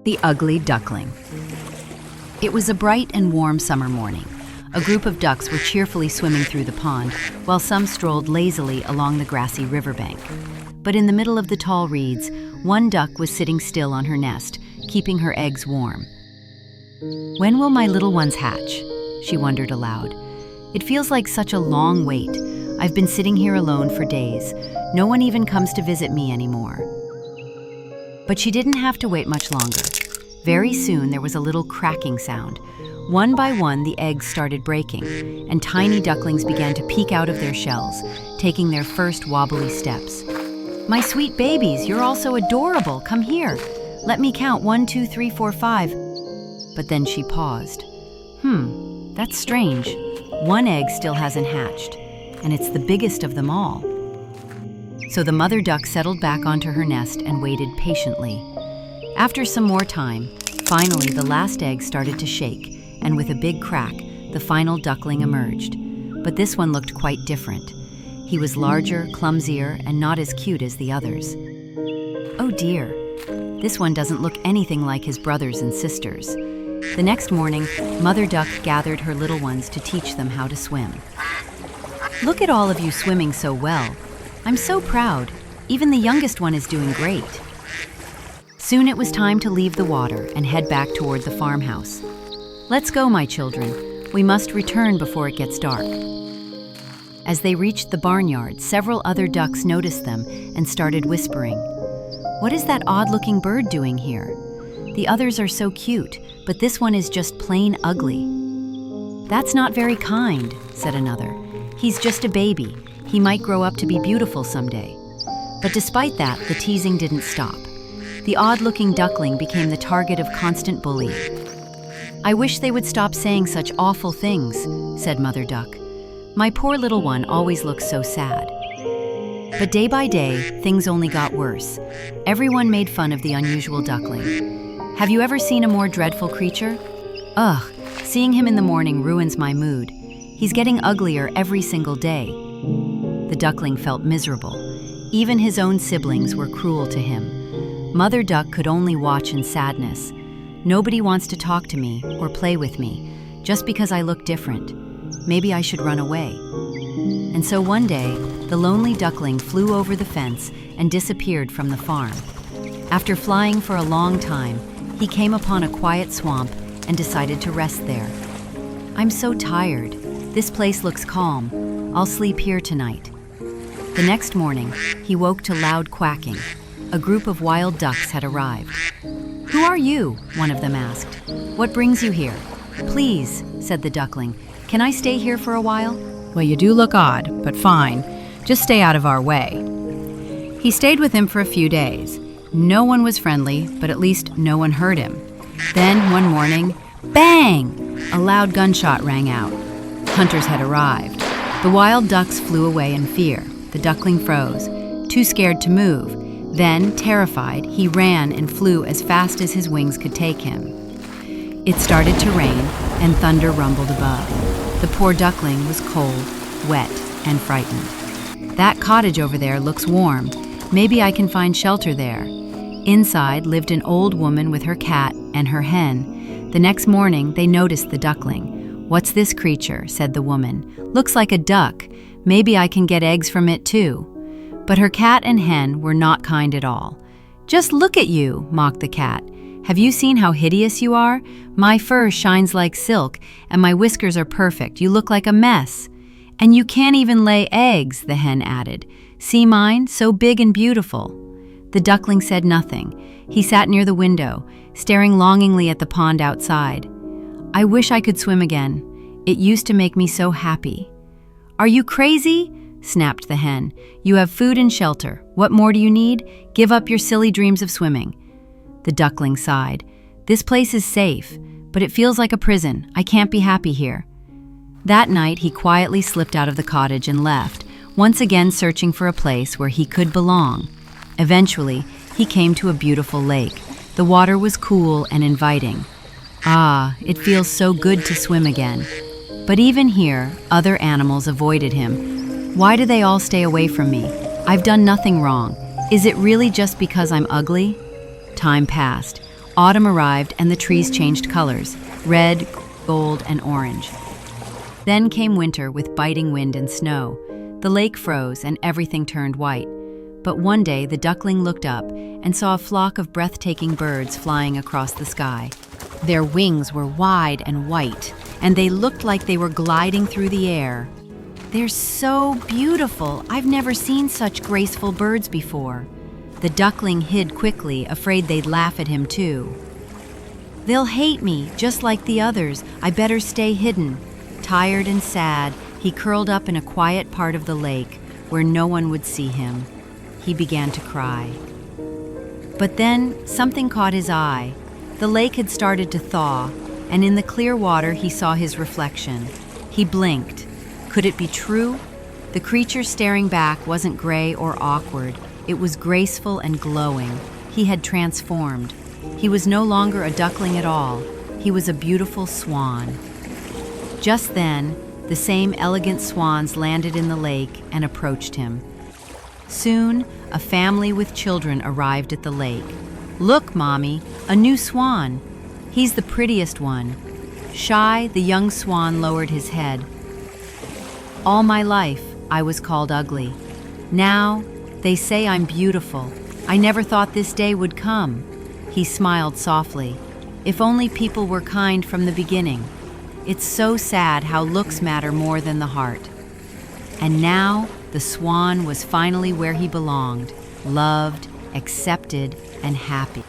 The Ugly Duckling. It was a bright and warm summer morning. A group of ducks were cheerfully swimming through the pond, while some strolled lazily along the grassy riverbank. But in the middle of the tall reeds, one duck was sitting still on her nest, keeping her eggs warm. "When will my little ones hatch?" she wondered aloud. "It feels like such a long wait. I've been sitting here alone for days. No one even comes to visit me anymore." But she didn't have to wait much longer. Very soon there was a little cracking sound. One by one the eggs started breaking, and tiny ducklings began to peek out of their shells, taking their first wobbly steps. "My sweet babies, you're all so adorable. Come here. Let me count 1, 2, 3, 4, 5. But then she paused. That's strange. One egg still hasn't hatched, and it's the biggest of them all. So the mother duck settled back onto her nest and waited patiently. After some more time, finally the last egg started to shake, and with a big crack, the final duckling emerged. But this one looked quite different. He was larger, clumsier, and not as cute as the others. Oh dear, this one doesn't look anything like his brothers and sisters. The next morning, Mother Duck gathered her little ones to teach them how to swim. "Look at all of you swimming so well. I'm so proud. Even the youngest one is doing great." Soon it was time to leave the water and head back toward the farmhouse. "Let's go, my children. We must return before it gets dark." As they reached the barnyard, several other ducks noticed them and started whispering. "What is that odd-looking bird doing here? The others are so cute, but this one is just plain ugly." "That's not very kind," said another. "He's just a baby. He might grow up to be beautiful someday." But despite that, the teasing didn't stop. The odd-looking duckling became the target of constant bullying. "I wish they would stop saying such awful things," said Mother Duck. "My poor little one always looks so sad." But day by day, things only got worse. Everyone made fun of the unusual duckling. "Have you ever seen a more dreadful creature? Ugh, seeing him in the morning ruins my mood. He's getting uglier every single day." The duckling felt miserable. Even his own siblings were cruel to him. Mother Duck could only watch in sadness. "Nobody wants to talk to me or play with me, just because I look different. Maybe I should run away." And so one day, the lonely duckling flew over the fence and disappeared from the farm. After flying for a long time, he came upon a quiet swamp and decided to rest there. "I'm so tired. This place looks calm. I'll sleep here tonight." The next morning, he woke to loud quacking. A group of wild ducks had arrived. "Who are you?" one of them asked. "What brings you here?" "Please," said the duckling, "can I stay here for a while?" "Well, you do look odd, but fine. Just stay out of our way." He stayed with him for a few days. No one was friendly, but at least no one hurt him. Then, one morning, bang! A loud gunshot rang out. Hunters had arrived. The wild ducks flew away in fear. The duckling froze, too scared to move. Then, terrified, he ran and flew as fast as his wings could take him. It started to rain, and thunder rumbled above. The poor duckling was cold, wet, and frightened. "That cottage over there looks warm. Maybe I can find shelter there." Inside lived an old woman with her cat and her hen. The next morning, they noticed the duckling. "What's this creature?" said the woman. "Looks like a duck. Maybe I can get eggs from it too." But her cat and hen were not kind at all. "Just look at you," mocked the cat. "Have you seen how hideous you are? My fur shines like silk, and my whiskers are perfect. You look like a mess." "And you can't even lay eggs," the hen added. "See mine, so big and beautiful." The duckling said nothing. He sat near the window, staring longingly at the pond outside. "I wish I could swim again. It used to make me so happy." "Are you crazy?" snapped the hen. "You have food and shelter. What more do you need? Give up your silly dreams of swimming." The duckling sighed. "This place is safe, but it feels like a prison. I can't be happy here." That night, he quietly slipped out of the cottage and left, once again searching for a place where he could belong. Eventually, he came to a beautiful lake. The water was cool and inviting. "Ah, it feels so good to swim again." But even here, other animals avoided him. "Why do they all stay away from me? I've done nothing wrong. Is it really just because I'm ugly?" Time passed. Autumn arrived and the trees changed colors, red, gold, and orange. Then came winter with biting wind and snow. The lake froze and everything turned white. But one day the duckling looked up and saw a flock of breathtaking birds flying across the sky. Their wings were wide and white, and they looked like they were gliding through the air. "They're so beautiful. I've never seen such graceful birds before." The duckling hid quickly, afraid they'd laugh at him too. "They'll hate me, just like the others. I better stay hidden." Tired and sad, he curled up in a quiet part of the lake where no one would see him. He began to cry. But then something caught his eye. The lake had started to thaw, and in the clear water he saw his reflection. He blinked. Could it be true? The creature staring back wasn't gray or awkward. It was graceful and glowing. He had transformed. He was no longer a duckling at all. He was a beautiful swan. Just then, the same elegant swans landed in the lake and approached him. Soon, a family with children arrived at the lake. "Look, Mommy, a new swan. He's the prettiest one." Shy, the young swan lowered his head. "All my life, I was called ugly. Now, they say I'm beautiful. I never thought this day would come." He smiled softly. "If only people were kind from the beginning. It's so sad how looks matter more than the heart." And now, the swan was finally where he belonged, loved, accepted, and happy.